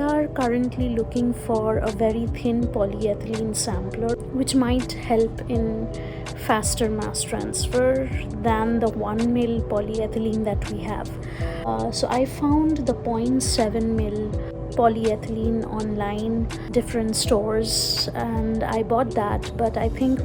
are currently looking for a very thin polyethylene sampler which might help in faster mass transfer than the 1 mil polyethylene that we have. So I found the 0.7 mil polyethylene online, different stores, and I bought that. But I think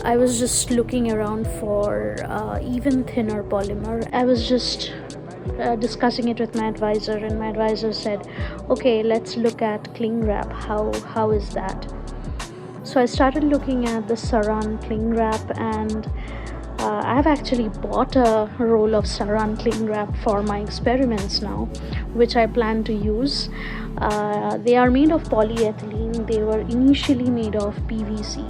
I was just looking around for even thinner polymer. I was just discussing it with my advisor, and my advisor said, okay, let's look at cling wrap. How is that? So I started looking at the SARAN cling wrap, and I've actually bought a roll of SARAN cling wrap for my experiments now, which I plan to use. They are made of polyethylene. They were initially made of PVC,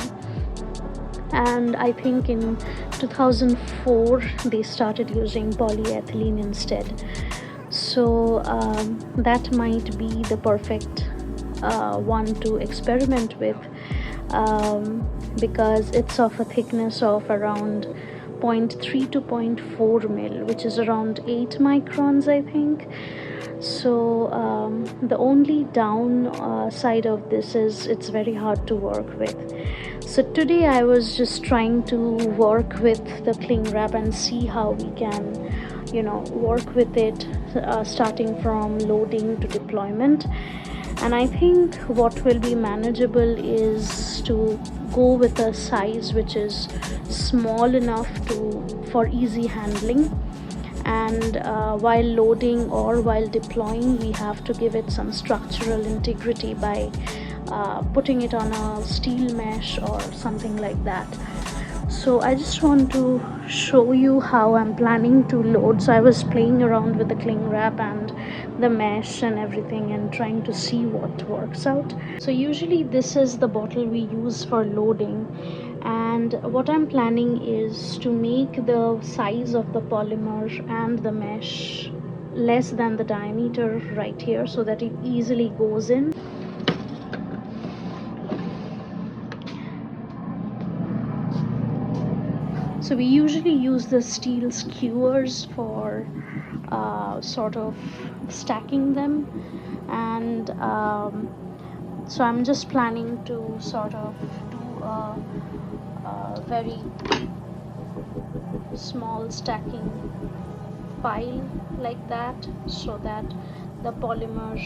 and I think in 2004 they started using polyethylene instead. So that might be the perfect one to experiment with, because it's of a thickness of around 0.3 to 0.4 mil, which is around 8 microns, I think. So the only downside of this is it's very hard to work with. So today I was just trying to work with the cling wrap and see how we can, work with it, starting from loading to deployment. And I think what will be manageable is to go with a size which is small enough for easy handling, and while loading or while deploying we have to give it some structural integrity by putting it on a steel mesh or something like that. So I just want to show you how I'm planning to load. So I was playing around with the cling wrap and the mesh and everything and trying to see what works out. So usually this is the bottle we use for loading, and what I'm planning is to make the size of the polymer and the mesh less than the diameter right here so that it easily goes in. So we usually use the steel skewers for sort of stacking them, and so I'm just planning to sort of do a very small stacking pile like that, so that the polymer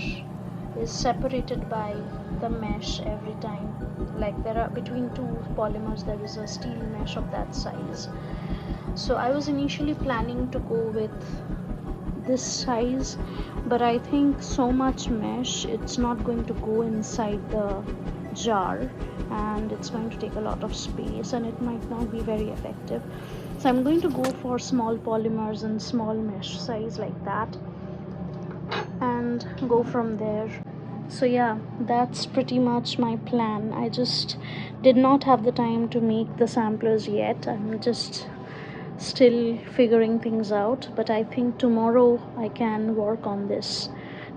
is separated by the mesh every time. Like there are between two polymers there is a steel mesh of that size. So I was initially planning to go with this size, but I think so much mesh, it's not going to go inside the jar and it's going to take a lot of space and it might not be very effective. So I'm going to go for small polymers and small mesh size like that and go from there. So yeah, that's pretty much my plan. I just did not have the time to make the samplers yet. I'm just still figuring things out, but I think tomorrow I can work on this.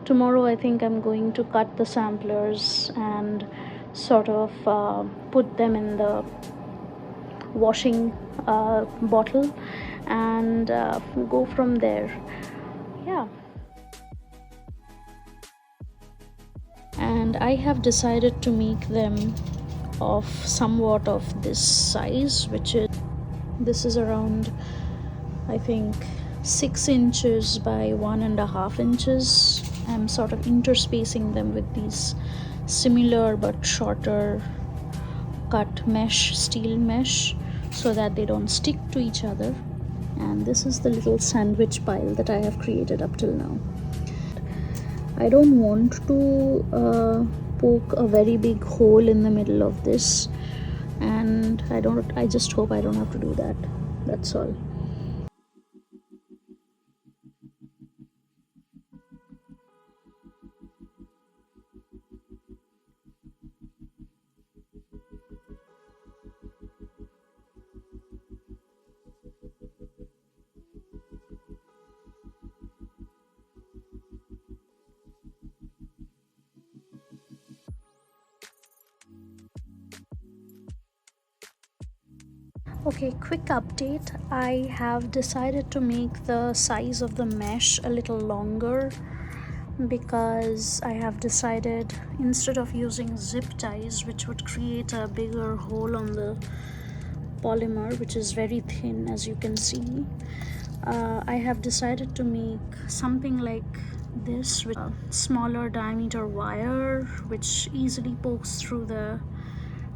Tomorrow I think I'm going to cut the samplers and sort of put them in the washing bottle and go from there. Yeah. And I have decided to make them of somewhat of this size, this is around, I think, 6 inches by 1.5 inches. I'm sort of interspacing them with these similar but shorter cut mesh, steel mesh, so that they don't stick to each other. And this is the little sandwich pile that I have created up till now. I don't want to poke a very big hole in the middle of this, and I just hope I don't have to do that. That's all. Okay, quick update. I have decided to make the size of the mesh a little longer because I have decided, instead of using zip ties, which would create a bigger hole on the polymer, which is very thin as you can see, I have decided to make something like this with a smaller diameter wire which easily pokes through the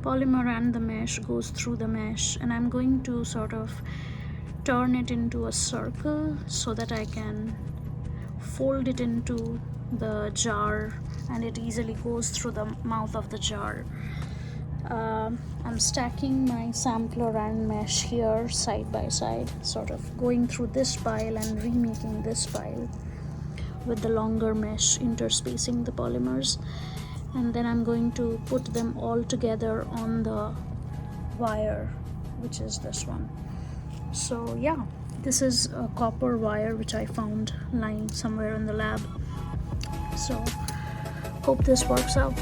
polymer and the mesh, goes through the mesh, and I'm going to sort of turn it into a circle so that I can fold it into the jar and it easily goes through the mouth of the jar. I'm stacking my sampler and mesh here side by side, sort of going through this pile and remaking this pile with the longer mesh interspacing the polymers, and then I'm going to put them all together on the wire, which is this one. So yeah, this is a copper wire which I found lying somewhere in the lab, so hope this works out.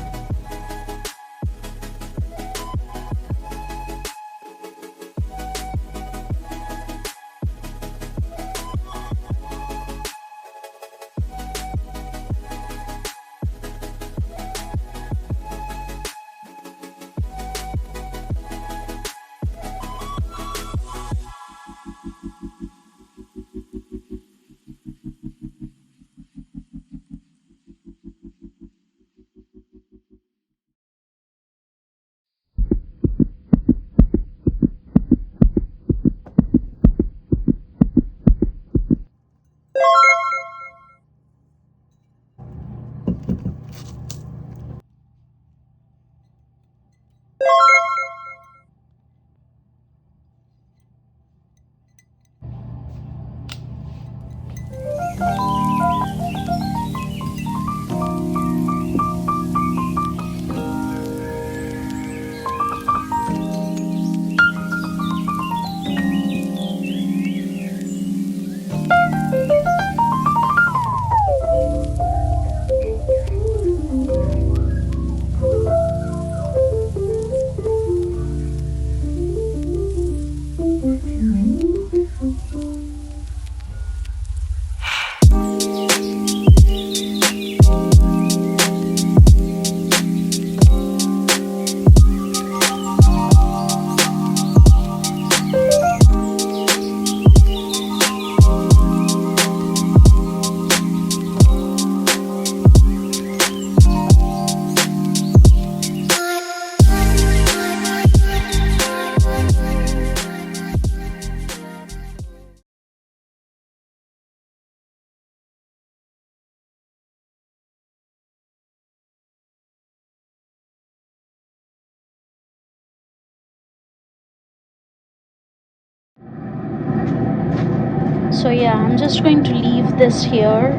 So yeah, I'm just going to leave this here.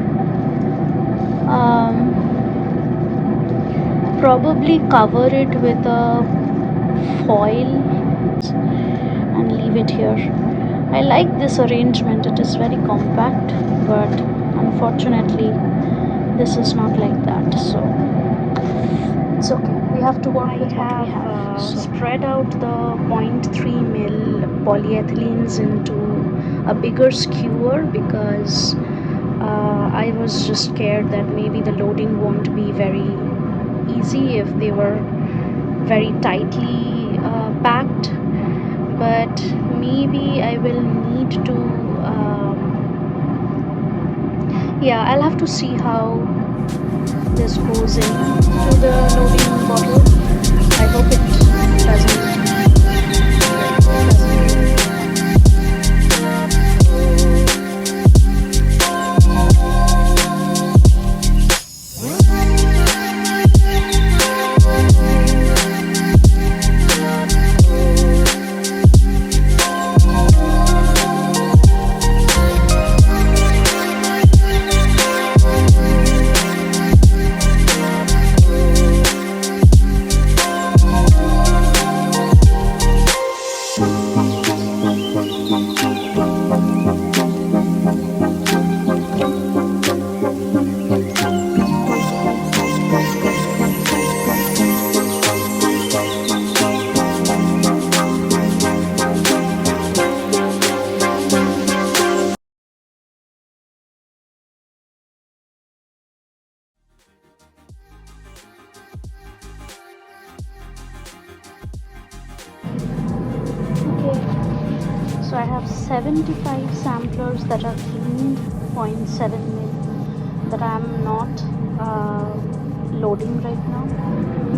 Probably cover it with a foil and leave it here. I like this arrangement, it is very compact, but unfortunately this is not like that, so it's okay. We have to work with what we have. So spread out the 0.3 mil polyethylenes into a bigger skewer because I was just scared that maybe the loading won't be very easy if they were very tightly packed, but maybe I will need to yeah, I'll have to see how this goes into the loading bottle. I hope it doesn't So I have 75 samplers that are cleaned, 0.7 mil, that I am not loading right now.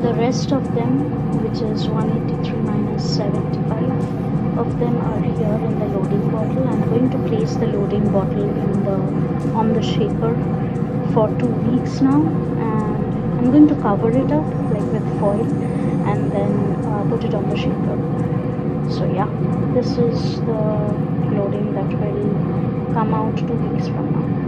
The rest of them, which is 183 minus 75 of them, are here in the loading bottle. I'm going to place the loading bottle on the shaker for 2 weeks now, and I'm going to cover it up like with foil and then put it on the shaker. So yeah, this is the loading that will come out 2 weeks from now.